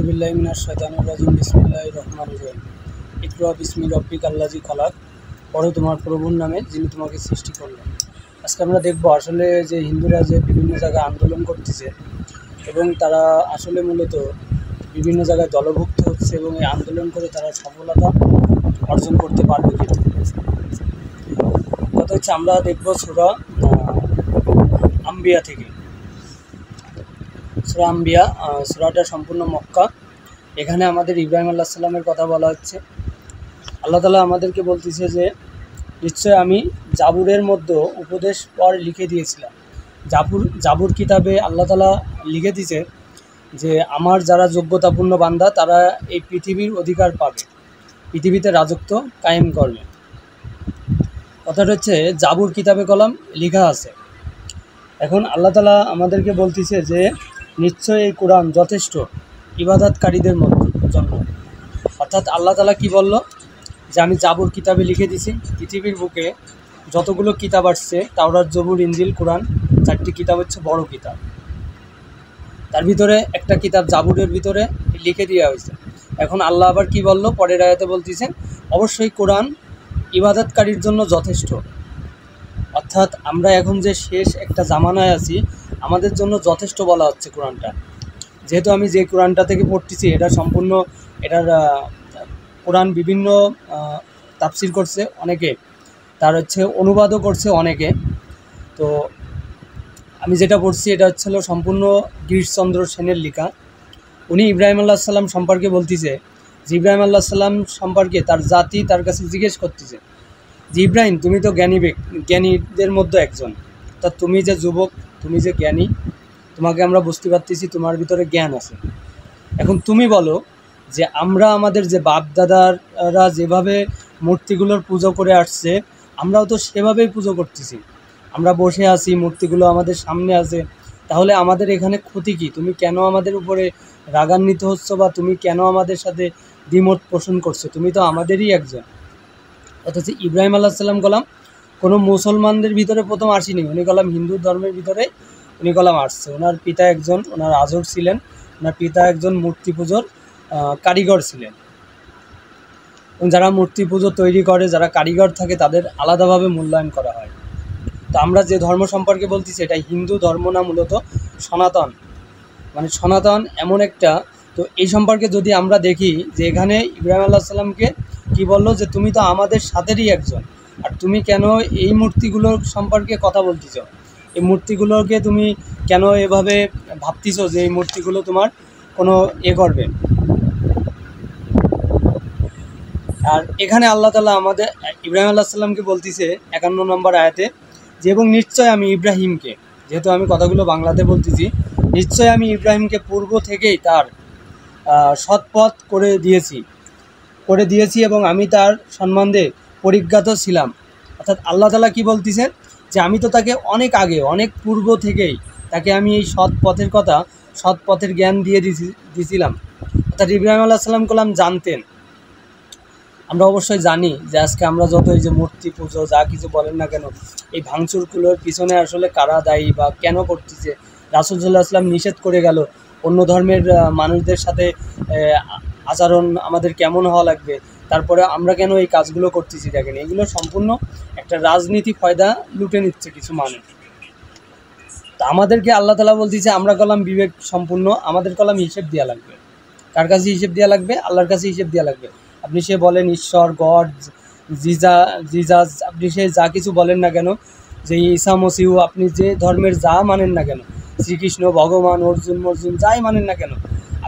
আউযুবিল্লাহি মিনাশ শাইতানির রাজিম বিসমিল্লাহির রহমানির রহিম। ইকরা বিসমি রাব্বিকাল্লাযী খালাক। পড়ো তোমার প্রভুর নামে যিনি তোমাকে সৃষ্টি করলেন। আজকে আমরা দেখব আসলে যে হিন্দুরা যে বিভিন্ন জায়গায় আন্দোলন করতেছে এবং তারা আসলে মূলত বিভিন্ন জায়গায় দলভুক্ত হচ্ছে এবং এই আন্দোলন করে তারা সফলতা অর্জন করতে পারবে কিনা। কথা হচ্ছে আমরা দেখব সূরা আম্বিয়া থেকে। সূরা আম্বিয়া সূরাটা সম্পূর্ণ মক্কা। এখানে আমাদের ইব্রাহিম আলাইহিস সালামের কথা বলা হচ্ছে। আল্লাহ তাআলা আমাদেরকে বলতেছে যে নিশ্চয় আমি জাবুরের মধ্যে উপদেশ পর লিখে দিয়েছিলাম। জাবুর কিতাবে আল্লাহ তাআলা লিখে দিয়েছে যে আমার যারা যোগ্যতাপূর্ণ বান্দা তারা এই পৃথিবীর অধিকার পাবে, পৃথিবীতে রাজত্ব কায়েম করবে। কথাটা হচ্ছে জাবুর কিতাবে কলম লেখা আছে। এখন আল্লাহ তাআলা আমাদেরকে বলতেছে যে নিশ্চয় এই কোরআন যথেষ্ট ইবাদতকারীদের জন্য। অর্থাৎ আল্লাহ তাআলা কি বলল যে আমি জাবুর কিতাবে লিখে দিছি, পৃথিবীর বুকে যতগুলো কিতাব আসছে তাওরাত, জবুর, ইনজিল, কোরআন, 4টি কিতাব হচ্ছে বড় কিতাব। তার ভিতরে একটা কিতাব জাবুরের ভিতরে লিখে দেওয়া হয়েছে। এখন আল্লাহ আবার কি বলল পরের আয়াতে বলতেছেন অবশ্যই কোরআন ইবাদতকারীর জন্য যথেষ্ট। অর্থাৎ আমরা এখন যে শেষ একটা জামানায় আছি আমাদের জন্য যথেষ্ট বলা হচ্ছে কোরআনটা। যেহেতু আমি যে কোরআনটা থেকে পড়তেছি এটা সম্পূর্ণ এটার কোরআন বিভিন্ন তাফসির করছে অনেকে, তার হচ্ছে অনুবাদও করছে অনেকে। তো আমি যেটা পড়ছি এটা হচ্ছিল সম্পূর্ণ গিরিশচন্দ্র সেনের লেখা। উনি ইব্রাহিম আলাইহিস সালাম সম্পর্কে বলতেছে যে ইব্রাহিম আলাইহিস সালাম সম্পর্কে তার জাতি তার কাছে জিজ্ঞেস করতেছে যে ইব্রাহিম তুমি তো জ্ঞানীদের মধ্যে একজন, তা তুমি যে যুবক, তুমি যে জ্ঞানী, তোমাকে আমরা বুঝতে পারতেছি তোমার ভিতরে জ্ঞান আছে। এখন তুমি বলো যে আমরা আমাদের যে বাপ দাদারা যেভাবে মূর্তিগুলোর পুজো করে আসছে আমরাও তো সেভাবেই পুজো করতেছি, আমরা বসে আছি, মূর্তিগুলো আমাদের সামনে আছে, তাহলে আমাদের এখানে ক্ষতি কী? তুমি কেন আমাদের উপরে রাগান্বিত হচ্ছ বা তুমি কেন আমাদের সাথে দ্বিমত পোষণ করছো? তুমি তো আমাদেরই একজন। অথচ ইব্রাহিম আলাইহিস সালাম কলাম কোনো মুসলমানদের ভিতরে প্রথম আসেনি, উনি কলাম হিন্দু ধর্মের ভিতরে উনি কলাম আসছে। ওনার পিতা একজন, ওনার আজর ছিলেন, ওনার পিতা একজন মূর্তি পুজোর কারিগর ছিলেন। এবং যারা মূর্তি পুজো তৈরি করে, যারা কারিগর থাকে তাদের আলাদাভাবে মূল্যায়ন করা হয়। তো আমরা যে ধর্ম সম্পর্কে বলতেছি এটা হিন্দু ধর্ম না, মূলত সনাতন। মানে সনাতন এমন একটা, তো এই সম্পর্কে যদি আমরা দেখি যে এখানে ইব্রাহিম আলাইহিস সালামকে কি বললো যে তুমি তো আমাদের সাথেরই একজন, আর তুমি কেন এই মূর্তিগুলোর সম্পর্কে কথা বলতেছ? এই মূর্তিগুলোকে তুমি কেন এভাবে ভাবতেছ যে এই মূর্তিগুলো তোমার কোনো করবে? আর এখানে আল্লাহ তাআলা আমাদের ইব্রাহিম আলাইহিস সালামকে বলতেছে 51 নম্বর আয়াতে যে এবং নিশ্চয় আমি ইব্রাহিমকে, যেহেতু আমি কথাগুলো বাংলাতে বলতেছি, নিশ্চয় আমি ইব্রাহিমকে পূর্ব থেকেই তার সৎপথ করে দিয়েছি এবং আমি তার সম্বন্ধে পরিজ্ঞাত ছিলাম। অর্থাৎ আল্লাহ তাআলা কি বলতেছেন যে আমি তো তাকে অনেক আগে, অনেক পূর্ব থেকেই তাকে আমি এই সৎ পথের জ্ঞান দিয়ে দিয়েছিলাম। অর্থাৎ ইব্রাহিম আলাইহিস সালাম কলাম জানতেন। আমরা অবশ্যই জানি যে আজকে আমরা যত এই যে মূর্তি পুজো যা কিছু বলেন না কেন, এই ভাঙচুরগুলোর পিছনে আসলে কারা দায়ী বা কেন করতেছে, রাসূল সাল্লাল্লাহু আলাইহি ওয়াসাল্লাম নিষেধ করে গেল অন্য ধর্মের মানুষদের সাথে আচরণ আমাদের কেমন হওয়া লাগবে, তারপরে আমরা কেন এই কাজগুলো করতেছি। দেখেন এগুলো সম্পূর্ণ একটা রাজনীতি ফয়দা লুটে নিচ্ছে কিছু মানুষ। তা আমাদেরকে আল্লাহ তাআলা বলতেছে আমরা কলাম বিবেক সম্পূর্ণ, আমাদের কলাম হিসেব দেওয়া লাগবে। কার কাছে হিসেব দেওয়া লাগবে? আল্লাহর কাছে হিসেব দেওয়া লাগবে। আপনি সে বলেন ঈশ্বর, গড, জিজাস, আপনি সে যা কিছু বলেন না কেন, যে ঈসা মসিহু, আপনি যে ধর্মের যা মানেন না কেন, শ্রীকৃষ্ণ, ভগবান, অর্জুন যাই মানেন না কেন,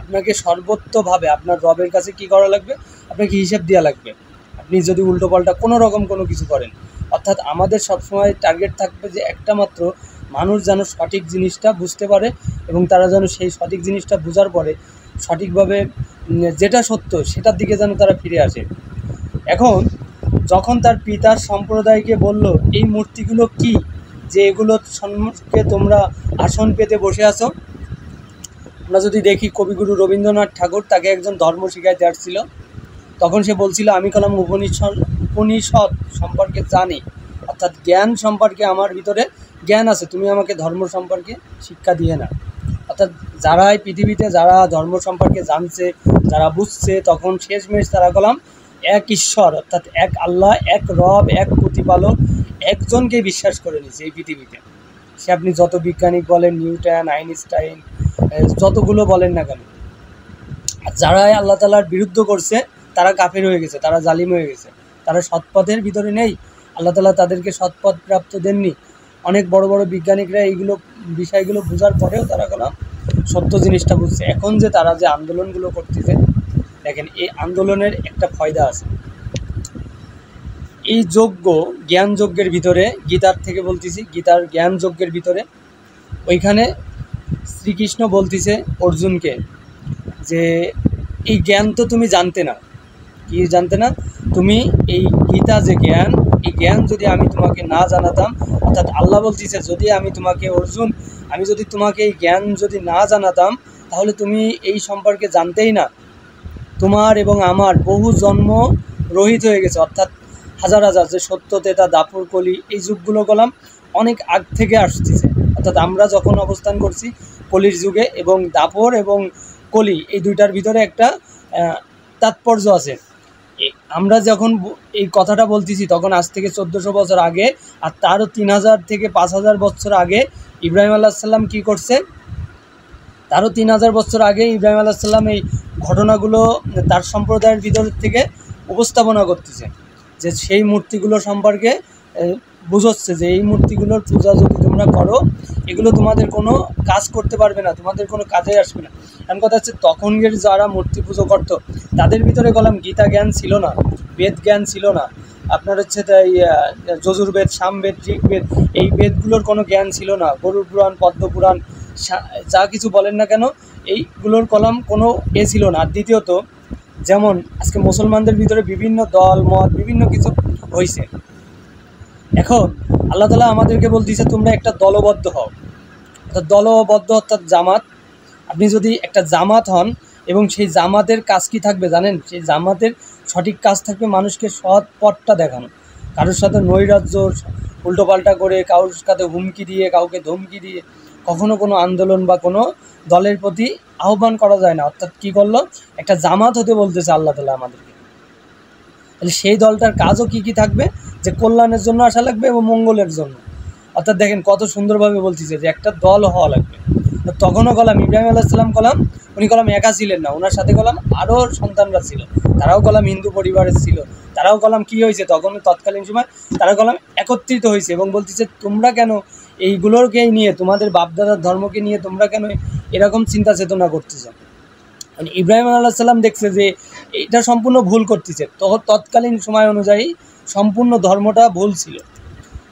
আপনাকে সর্বোচ্চভাবে আপনার রবের কাছে কি করা লাগবে? আপনাকে হিসেব দেওয়া লাগবে আপনি যদি উল্টোপাল্টা কোনো রকম কোনো কিছু করেন। অর্থাৎ আমাদের সবসময় টার্গেট থাকবে যে একটা মাত্র, মানুষ যেন সঠিক জিনিসটা বুঝতে পারে এবং তারা যেন সেই সঠিক জিনিসটা বোঝার পরে সঠিকভাবে যেটা সত্য সেটার দিকে যেন তারা ফিরে আসে। এখন যখন তার পিতার সম্প্রদায়কে বলল এই মূর্তিগুলো কি, যে এগুলো সম্মুখে তোমরা আসন পেতে বসে আছো। আমরা যদি দেখি কবিগুরু রবীন্দ্রনাথ ঠাকুর, তাকে একজন ধর্ম শিখাইতে আসছিল, তখন সে বলছিল আমি কলাম উপনিষদ সম্পর্কে জানি, অর্থাৎ জ্ঞান সম্পর্কে আমার ভিতরে জ্ঞান আছে, তুমি আমাকে ধর্ম সম্পর্কে শিক্ষা দিয়ে না। অর্থাৎ যারা এই পৃথিবীতে যারা ধর্ম সম্পর্কে জানছে, যারা বুঝছে, তখন শেষমেশ তারা কলাম এক ঈশ্বর অর্থাৎ এক আল্লাহ, এক রব, এক প্রতিপালক, একজনকে বিশ্বাস করে নিয়েছে এই পৃথিবীতে। সে আপনি যত বিজ্ঞানিক বলেন, নিউটন, আইনস্টাইন, যতগুলো বলেন না কেন, যারা আল্লাহ তাআলার বিরুদ্ধ করছে তারা কাফের হয়ে গেছে, তারা জালিম হয়ে গেছে, তারা সৎপথের ভিতরে নেই। আল্লাহ তাআলা তাদেরকে সৎপথ প্রাপ্ত দেননি। অনেক বড় বড় বিজ্ঞানিকরা এইগুলো বিষয়গুলো বোঝার পরেও তারা কোনো সত্য জিনিসটা বুঝছে। এখন যে তারা যে আন্দোলনগুলো করতেছে, দেখেন এই আন্দোলনের একটা ফয়দা আছে। এই যজ্ঞ, জ্ঞান যজ্ঞের ভিতরে, গীতার থেকে বলতেছি, গীতার জ্ঞান যজ্ঞের ভিতরে ওইখানে শ্রীকৃষ্ণ বলতেছে অর্জুনকে যে এই জ্ঞান তো তুমি জানতে না। কি জানতে না? তুমি এই গীতা যে জ্ঞান, এই জ্ঞান যদি আমি তোমাকে না জানাতাম, অর্থাৎ আল্লাহ বলতেছে যদি আমি তোমাকে, অর্জুন, আমি যদি তোমাকে এই জ্ঞান যদি না জানাতাম তাহলে তুমি এই সম্পর্কে জানতেই না। তোমার এবং আমার বহু জন্ম রহিত হয়ে গেছে, অর্থাৎ হাজার হাজার যে সত্য, তেতা, দাপর, কলি, এই যুগগুলো কলাম অনেক আগ থেকে আসতেছে। অর্থাৎ আমরা যখন অবস্থান করছি কলির যুগে, এবং দাপর এবং কলি এই দুইটার ভিতরে একটা তাৎপর্য আছে। আমরা যখন এই কথাটা বলতেছি তখন আজ থেকে 1400 বছর আগে, আর তারও 3000 থেকে 5000 বছর আগে ইব্রাহিম আলাইহিস সালাম কী করছে, তারও 3000 বছর আগে ইব্রাহিম আলাইহিস সালাম এই ঘটনাগুলো তার সম্প্রদায়ের ভিতর থেকে উপস্থাপনা করতেছে, যে সেই মূর্তিগুলো সম্পর্কে বুঝাচ্ছে যে এই মূর্তিগুলোর পূজা যদি তোমরা করো, এগুলো তোমাদের কোনো কাজ করতে পারবে না, তোমাদের কোনো কাজে আসবে না। এমন কথা হচ্ছে তখনকার যারা মূর্তি পুজো করতো তাদের ভিতরে গেলাম গীতা জ্ঞান ছিল না, বেদ জ্ঞান ছিল না, আপনার হচ্ছে তাই যজুর্বেদ, সামবেদ, ঋগ্বেদ, এই বেদগুলোর কোনো জ্ঞান ছিল না, গরুড় পুরাণ, পদ্মপুরাণ, যা কিছু বলেন না কেন এইগুলোর কলাম কোনো ছিল না। আর দ্বিতীয়ত, যেমন আজকে মুসলমানদের ভিতরে বিভিন্ন দল মত বিভিন্ন কিছু হয়েছে। এখন আল্লাহ তাআলা আমাদেরকে বলতেছে তোমরা একটা দলবদ্ধ হও, অর্থাৎ দলবদ্ধ অর্থাৎ জামাত। আপনি যদি একটা জামাত হন, এবং সেই জামাতের কাজ কী থাকবে জানেন? সেই জামাতের সঠিক কাজ থাকবে মানুষকে সৎ পথটা দেখানো, কারোর সাথে নৈরাজ্য উল্টোপাল্টা করে, কারোর সাথে হুমকি দিয়ে, কাউকে ধমকি দিয়ে কখনো কোনো আন্দোলন বা কোনো দলের প্রতি আহ্বান করা যায় না। অর্থাৎ কী করলো? একটা জামাত হতে বলতেছে আল্লাহ তাআলা আমাদেরকে। তাহলে সেই দলটার কাজও কী কী থাকবে? যে কল্যাণের জন্য আসা লাগবে এবং মঙ্গলের জন্য। অর্থাৎ দেখেন কত সুন্দরভাবে বলতেছে যে একটা দল হওয়া লাগবে। তখনও কলাম ইব্রাহিম আলাইহিস সালাম কলাম উনি কলাম একা ছিলেন না, ওনার সাথে কলাম আরও সন্তানরা ছিল, তারাও কলাম হিন্দু পরিবারের ছিল, তারাও কলাম কী হয়েছে তখন তৎকালীন সময় তারা কলাম একত্রিত হয়েছে এবং বলতেছে তোমরা কেন এইগুলোরকেই নিয়ে, তোমাদের বাপদাদার ধর্মকে নিয়ে তোমরা কেন এরকম চিন্তা চেতনা করতেছ? মানে ইব্রাহিম আলাইহিস সালাম দেখছে যে এটা সম্পূর্ণ ভুল করতেছে, তৎকালীন সময় অনুযায়ী সম্পূর্ণ ধর্মটা ভুল ছিল।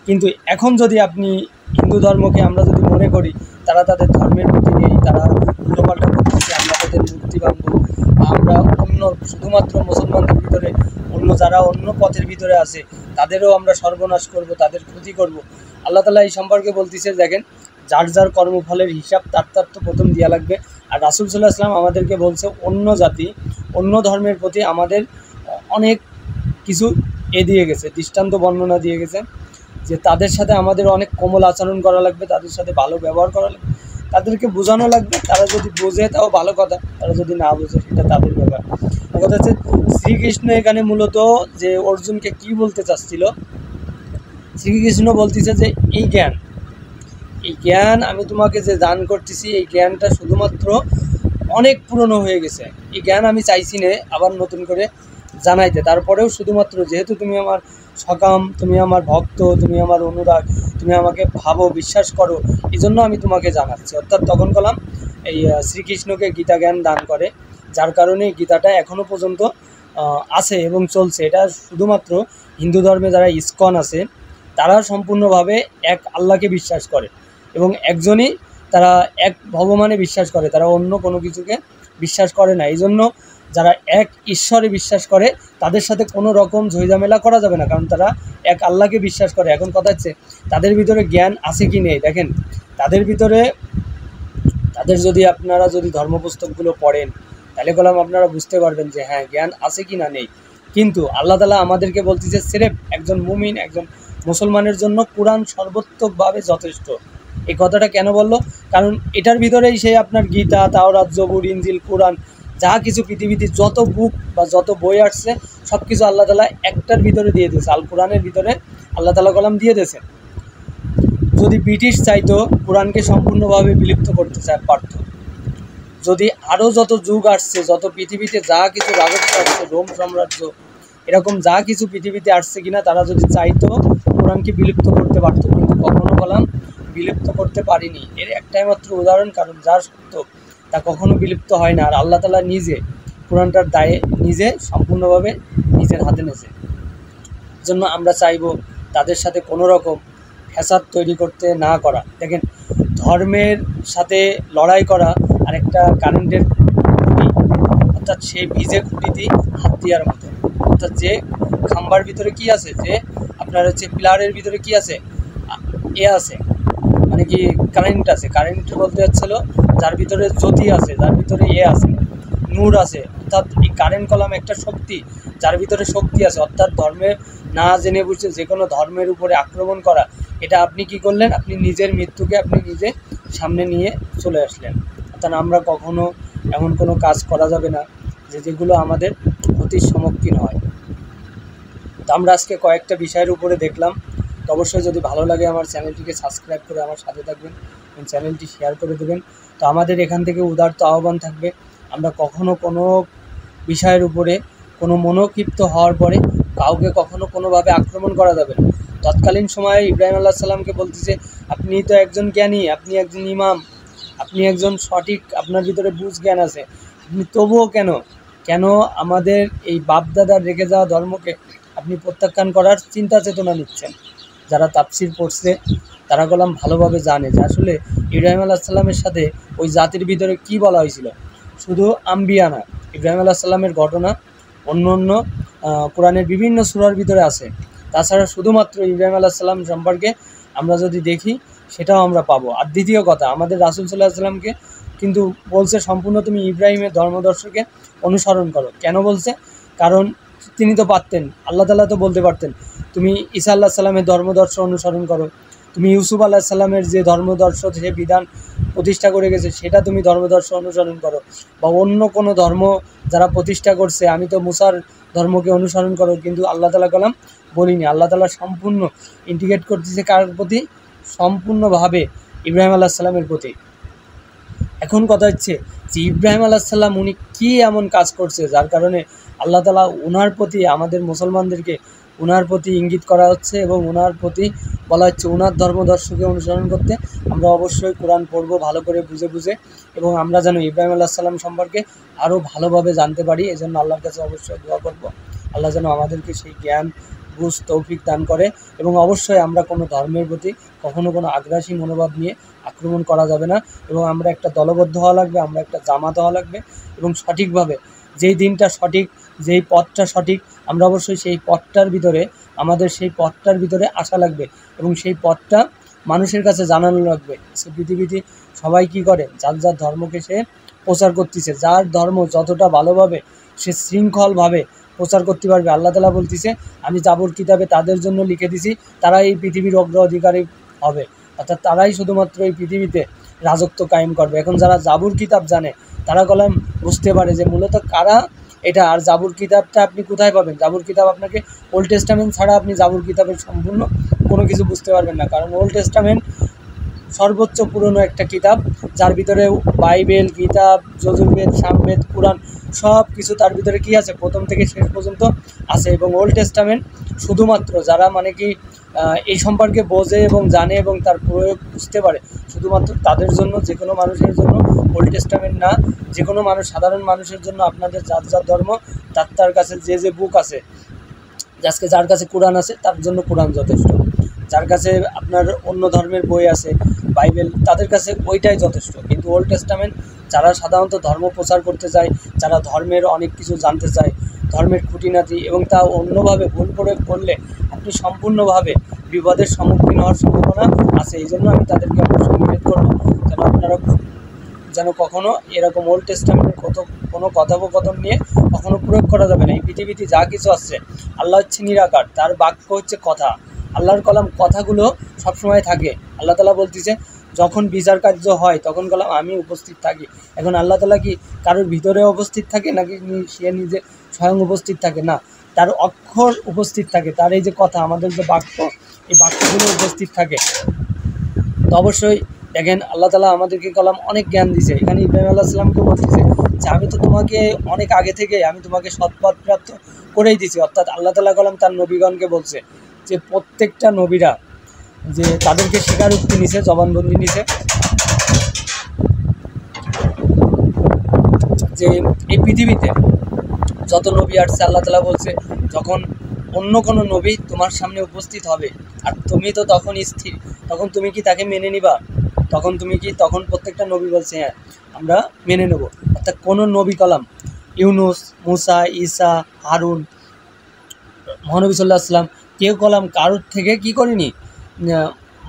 কিন্তু এখন যদি আপনি হিন্দু ধর্মকে আমরা যদি মনে করি তারা তাদের ধর্মের প্রতি নেই, তারা উল্টোপাল্টা করতেছে, আমরা তাদের মূর্তি ভাঙব, আমরা অন্য শুধুমাত্র মুসলমানদের ভিতরে অন্য যারা অন্য পথের ভিতরে আছে তাদেরও আমরা সর্বনাশ করব, তাদের ক্ষতি করব। আল্লাহ তাআলা এই সম্পর্কে বলতেছে দেখেন যার যার কর্মফলের হিসাব তার তার তো প্রথম দেওয়া লাগবে। আর রাসূল সাল্লাল্লাহু আলাইহি ওয়াসাল্লাম আমাদেরকে বলছে অন্য জাতি, অন্য ধর্মের প্রতি আমাদের অনেক কিছু দিয়ে গেছে, দৃষ্টান্ত বর্ণনা দিয়ে গেছে, যে তাদের সাথে আমাদের অনেক কোমল আচরণ করা লাগবে, তাদের সাথে ভালো ব্যবহার করা লাগবে, তাদেরকে বোঝানো লাগবে। তারা যদি বোঝে তাও ভালো কথা, তারা যদি না বোঝে সেটা তাদের ব্যাপার। কথা হচ্ছে শ্রীকৃষ্ণ এখানে মূলত যে অর্জুনকে কি বলতে চাচ্ছিল, শ্রীকৃষ্ণ বলতেছে যে এই জ্ঞান আমি তোমাকে যে দান করতেছি, এই জ্ঞানটা শুধুমাত্র অনেক পুরনো হয়ে গেছে। এই জ্ঞান আমি চাইছি না আবার নতুন করে জানাইতে, তারপরেও শুধুমাত্র যেহেতু তুমি আমার সকাম, তুমি আমার ভক্ত, তুমি আমার অনুরাগ, তুমি আমাকে ভাবো, বিশ্বাস করো, এই জন্য আমি তোমাকে জানাচ্ছি। অর্থাৎ তখন কলাম এই শ্রীকৃষ্ণকে গীতা জ্ঞান দান করে, যার কারণে গীতাটা এখনও পর্যন্ত আছে এবং চলছে। এটা শুধুমাত্র হিন্দু ধর্মে যারা ইসকন আছে তারা সম্পূর্ণভাবে এক আল্লাহকে বিশ্বাস করে এবং একজনই তারা এক ভগবানে বিশ্বাস করে, তারা অন্য কোনো কিছুকে বিশ্বাস করে না। এই জন্য যারা এক ঈশ্বরে বিশ্বাস করে তাদের সাথে কোনো রকম ঝইঝামেলা করা যাবে না, কারণ তারা এক আল্লাহকে বিশ্বাস করে। এখন কথা হচ্ছে তাদের ভিতরে জ্ঞান আছে কি নেই। দেখেন তাদের ভিতরে, তাদের যদি আপনারা যদি ধর্মপুস্তকগুলো পড়েন তাহলে কলাম আপনারা বুঝতে পারবেন যে হ্যাঁ জ্ঞান আছে কি না নেই। কিন্তু আল্লাহ তাআলা আমাদেরকে বলতেছে সিরেফ একজন মুমিন, একজন মুসলমানের জন্য কোরআন সর্বোত্তকভাবে যথেষ্ট। এই কথাটা কেন বললো? কারণ এটার ভিতরেই সে আপনার গীতা, তাওরাত, জবুর, ইনজিল, কোরআন যা কিছু পৃথিবীতে যত বুক বা যত বই আসছে সব কিছু আল্লাহ তাআলা একটার ভিতরে দিয়ে দিয়েছে, আল কোরআনের ভিতরে আল্লাহ তাআলা কলাম দিয়ে দিয়েছে। যদি ব্রিটিশ চাইতো কোরআনকে সম্পূর্ণভাবে বিলুপ্ত করতে পারত, যদি আরও যত যুগ আসছে, যত পৃথিবীতে যা কিছু রাজত্ব আসছে, রোম সাম্রাজ্য এরকম যা কিছু পৃথিবীতে আসছে কিনা, তারা যদি চাইতো কোরআনকে বিলুপ্ত করতে পারতো, কিন্তু কখনো কলাম বিলুপ্ত করতে পারিনি। এর একটাই মাত্র উদাহরণ, কারণ যা সত্য তা কখনো বিলুপ্ত হয় না। আর আল্লাহ তাআলা নিজে কোরআনটার দায়ে নিজে সম্পূর্ণভাবে নিজের হাতে নেছে। জন্য আমরা চাইবো তাদের সাথে কোনো রকম ফ্যাসাদ তৈরি করতে না করা। দেখেন, ধর্মের সাথে লড়াই করা আর একটা কারেন্টের খুঁটি, অর্থাৎ সেই ভিজে খুঁটিতেই হাত দেওয়ার মতো। অর্থাৎ যে খাম্বার ভিতরে কি আছে, যে আপনার হচ্ছে পিলারের ভিতরে কি আছে, আছে মানে কি কারেন্ট আছে। কারেন্ট বলতে যাচ্ছিল যার ভিতরে জ্যোতি আছে, যার ভিতরে আছে, নূর আছে। অর্থাৎ এই কারেন্ট কলাম একটা শক্তি, যার ভিতরে শক্তি আছে। অর্থাৎ ধর্মে না জেনে বুঝে যে কোনো ধর্মের উপরে আক্রমণ করা, এটা আপনি কি করলেন, আপনি নিজের মৃত্যুকে আপনি নিজে সামনে নিয়ে চলে আসলেন। অর্থাৎ আমরা কখনো এমন কোনো কাজ করা যাবে না যেগুলো আমাদের ক্ষতির সম্মুখীন হয়। তো আমরা আজকে কয়েকটা বিষয়ের উপরে দেখলাম। তো অবশ্যই যদি ভালো লাগে আমার চ্যানেলটিকে সাবস্ক্রাইব করে আমার সাথে থাকবেন এবং চ্যানেলটি শেয়ার করে দেবেন। তো আমাদের এখান থেকে উদারত আহ্বান থাকবে, আমরা কখনো কোনো বিষয়ের উপরে কোনো মনোক্ষিপ্ত হওয়ার পরে কাউকে কখনো কোনোভাবে আক্রমণ করা যাবে না। তৎকালীন সময়ে ইব্রাহিম আলাইহিস সালামকে বলতেছে, আপনি তো একজন জ্ঞানী, আপনি একজন ইমাম, আপনি একজন সঠিক, আপনার ভিতরে বুঝ জ্ঞান আছে, আপনি তবুও কেন আমাদের এই বাপদাদার রেখে যাওয়া ধর্মকে আপনি প্রত্যাখ্যান করার চিন্তা চেতনা নিচ্ছেন? যারা তাফসির পড়ছে তারা কলাম ভালোভাবে জানে যে আসলে ইব্রাহিম আলাইহিস সালামের সাথে ওই জাতির ভিতরে কি বলা হয়েছিল। শুধু আম্বিয়া না, ইব্রাহিম আলাইহিস সালামের ঘটনা অন্য অন্য কোরআনের বিভিন্ন সূরার ভিতরে আছে। তাছাড়া শুধুমাত্র ইব্রাহিম আলাইহিস সালাম সম্পর্কে আমরা যদি দেখি সেটাও আমরা পাবো। আর দ্বিতীয় কথা, আমাদের রাসূল সাল্লাল্লাহু আলাইহি সাল্লামকে কিন্তু বলছে সম্পূর্ণ তুমি ইব্রাহিমের ধর্মদর্শকে অনুসরণ করো। কেন বলছে? কারণ তিনি তো পারতেন, আল্লাহ তাআলা তো বলতে পারতেন তুমি ঈসা আলাইহিস সালামের ধর্মদর্শ অনুসরণ করো, তুমি ইউসুফ আলাইহিস সালামের যে ধর্মদর্শ, যে বিধান প্রতিষ্ঠা করে গেছে সেটা তুমি ধর্মদর্শ অনুসরণ করো, বা অন্য কোনো ধর্ম যারা প্রতিষ্ঠা করছে আমি তো মুসার ধর্মকে অনুসরণ করো। কিন্তু আল্লাহ তাআলা কলাম বলিনি। আল্লাহ তাআলা সম্পূর্ণ ইন্টিগ্রেট করতেছে কার প্রতি? সম্পূর্ণভাবে ইব্রাহিম আলাইহিস সালামের প্রতি। এখন কথা হচ্ছে যে ইব্রাহিম আলাইহিস সালাম উনি কী এমন কাজ করছে যার কারণে আল্লাহ তাআলা ওনার প্রতি, আমাদের মুসলমানদেরকে ওনার প্রতি ইঙ্গিত করা হচ্ছে এবং ওনার প্রতি বলা হচ্ছে ওনার ধর্মদর্শকে অনুসরণ করতে। আমরা অবশ্যই কোরআন পড়বো ভালো করে বুঝে বুঝে, এবং আমরা যেন ইব্রাহিম আলাইহিস সালাম সম্পর্কে আরও ভালোভাবে জানতে পারি। এজন্য আল্লাহর কাছে অবশ্যই দোয়া করব, আল্লাহ যেন আমাদেরকে সেই জ্ঞান, বুঝ, তৌফিক দান করে। এবং অবশ্যই আমরা কোনো ধর্মের প্রতি কখনো কোনো আগ্রাসী মনোভাব নিয়ে আক্রমণ করা যাবে না, এবং আমরা একটা দলবদ্ধ হওয়া লাগবে, আমরা একটা জামাত হওয়া লাগবে, এবং সঠিকভাবে যেই দিনটা সঠিক, যেই পথটা সঠিক, আমরা অবশ্যই সেই পথটার ভিতরে, আমাদের সেই পথটার ভিতরে আসা লাগবে এবং সেই পথটা মানুষের কাছে জানানো লাগবে। সে পৃথিবীতে সবাই কী করে, যার যার ধর্মকে সে প্রচার করতেছে, যার ধর্ম যতটা ভালোভাবে সে শৃঙ্খলভাবে প্রচার করতে পারবে। আল্লাহ তাআলা বলতেছে আমি জাবুর কিতাবে তাদের জন্য লিখে দিছি, তারা এই পৃথিবীর অগ্রাধিকারী হবে, অর্থাৎ তারাই শুধুমাত্র এই পৃথিবীতে রাজত্ব কায়েম করবে। এখন যারা জাবুর কিতাব জানে তারা কলম বুঝতে পারে যে মূলত কারা এটা। আর জাবুর কিতাবটা আপনি কোথায় পাবেন? জাবুর কিতাব আপনাকে ওল্ড টেস্টামেন্ট ছাড়া আপনি জাবুর কিতাবের সম্পূর্ণ কোনো কিছু বুঝতে পারবেন না, কারণ ওল্ড টেস্টামেন্ট সর্বোচ্চ পুরনো একটা কিতাব, যার ভিতরে বাইবেল, কিতাব, যজুর্বেদ, সামবেদ, কুরআন সব কিছু তার ভিতরে কি আছে, প্রথম থেকে শেষ পর্যন্ত আছে। এবং ওল্ড টেস্টামেন্ট শুধুমাত্র যারা মানে কি এই সম্পর্কে বোঝে এবং জানে এবং তার প্রয়োগ বুঝতে পারে, শুধুমাত্র তাদের জন্য, যে কোনো মানুষের জন্য ওল্ড টেস্টামেন্ট না। যে কোনো মানুষ, সাধারণ মানুষের জন্য আপনাদের যার যার ধর্ম, তার কাছে যে বুক আছে, আজকে যার কাছে কোরআন আছে তার জন্য কোরআন যথেষ্ট, যার কাছে আপনার অন্য ধর্মের বই আছে, বাইবেল, তাদের কাছে ওইটাই যথেষ্ট। কিন্তু ওল্ড টেস্টামেন্ট যারা সাধারণত ধর্ম প্রচার করতে চায়, যারা ধর্মের অনেক কিছু জানতে চায়, ধর্মের খুঁটিনাটি, এবং তা অন্যভাবে ভুল প্রয়োগ করলে আপনি সম্পূর্ণভাবে বিপদের সম্মুখীন হওয়ার সম্ভাবনা আছে। এই জন্য আমি তাদেরকে অবশ্যই নিষেধ করব যেন আপনারা যেন কখনো এরকম ওল্ড টেস্টামেন্টের কোনো কথোপকথন নিয়ে কখনো প্রয়োগ করা যাবে না। এই পৃথিবীতে যা কিছু আসছে, আল্লাহ হচ্ছে নিরাকার, তার বাক্য হচ্ছে কথা, আল্লাহর কলাম কথাগুলো সবসময় থাকে। আল্লাহ তাআলা বলতেছে যখন বিচার কার্য হয় তখন বললাম আমি উপস্থিত থাকি। এখন আল্লাহ তাআলা কি কারোর ভিতরে উপস্থিত থাকে নাকি সে নিজে স্বয়ং উপস্থিত থাকে? না, তার অক্ষর উপস্থিত থাকে, তার এই যে কথা, আমাদের যে বাক্য, এই বাক্যগুলো উপস্থিত থাকে। তো অবশ্যই দেখেন আল্লাহ তাআলা আমাদেরকে কলাম অনেক জ্ঞান দিয়েছে। এখানে ইব্রাহিম আলাইহিস সালামকে বলতেছে যে আমি তো তোমাকে অনেক আগে থেকে আমি তোমাকে সৎপথ প্রাপ্ত করেই দিয়েছি। অর্থাৎ আল্লাহ তাআলা কলাম তার নবীগণকে বলছে যে প্রত্যেকটা নবীরা যে তাদেরকে স্বীকারোক্তি নিছে, জবানবন্দি নিছে যে এই পৃথিবীতে যত নবী আসছে আল্লাহ তাআলা বলছে যখন অন্য কোনো নবী তোমার সামনে উপস্থিত হবে আর তুমি তো তখন স্থির, তখন তুমি কি তাকে মেনে নিবা? তখন প্রত্যেকটা নবী বলছে হ্যাঁ আমরা মেনে নেব। অর্থাৎ কোনো নবী কলাম ইউনুস, মুসা, ঈসা, হারুন, মহানবী সাল্লাল্লাহু আলাইহি ওয়াসাল্লাম কেউ কলাম কারোর থেকে কি করেনি,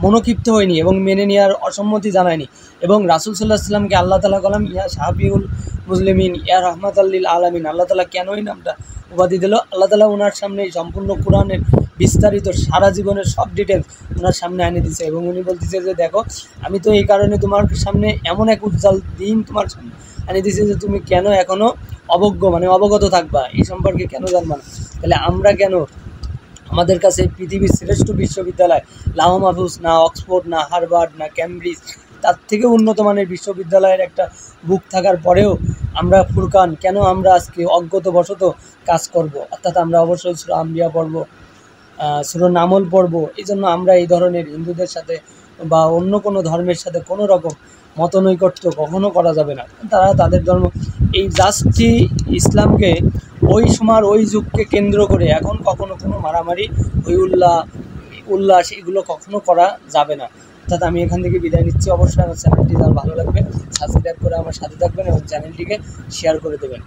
মনোক্ষিপ্ত হয়নি এবং মেনে নেওয়ার অসম্মতি জানায়নি। এবং রাসূল সাল্লাল্লাহু আলাইহি ওয়াসাল্লামকে আল্লাহ তাআলা কলাম ইয়া শাফিউল মুসলিমিন, ইয়া রাহমাতাল লিল আলামিন, আল্লাহ তাআলা কেন এই নামটা উপাধি দিল? আল্লাহ তাআলা ওনার সামনে সম্পূর্ণ কোরআনের বিস্তারিত সারা জীবনের সব ডিটেলস ওনার সামনে এনে দিচ্ছে এবং উনি বলতেছে যে দেখো আমি তো এই কারণে তোমার সামনে এমন এক উজ্জ্বল দিন তোমার সামনে এনে দিচ্ছে যে তুমি কেন এখনও অবজ্ঞ মানে অবগত থাকবা, এই সম্পর্কে কেন জানবা না? তাহলে আমরা কেন আমাদের কাছে পৃথিবীর শ্রেষ্ঠ বিশ্ববিদ্যালয় লাহো মাহফুজ না, অক্সফোর্ড না, হার্ভার্ড না, ক্যামব্রিজ, তার থেকে উন্নত মানের বিশ্ববিদ্যালয়ের একটা বুক থাকার পরেও আমরা ফুরকান কেন আমরা আজকে অজ্ঞতাবশত কাজ করব? অর্থাৎ আমরা অবশ্যই সূরা আম্বিয়া পড়ব, সূরা নামল পড়ব। এই জন্য আমরা এই ধরনের হিন্দুদের সাথে বা অন্য কোনো ধর্মের সাথে কোনো রকম মতনৈকট্য কখনো করা যাবে না। তারা তাদের ধর্ম এই জাস্টই ইসলামকে ওই সময় ওই যুগকে কেন্দ্র করে এখন কখনো কোনো মারামারি ওই উল্লাস এগুলো কখনো করা যাবে না। অর্থাৎ আমি এখান থেকে বিদায় নিচ্ছি। অবশ্যই আমার চ্যানেলটি যার ভালো লাগবে সাবস্ক্রাইব করে আমার সাথে থাকবেন এবং চ্যানেলটিকে শেয়ার করে দেবেন।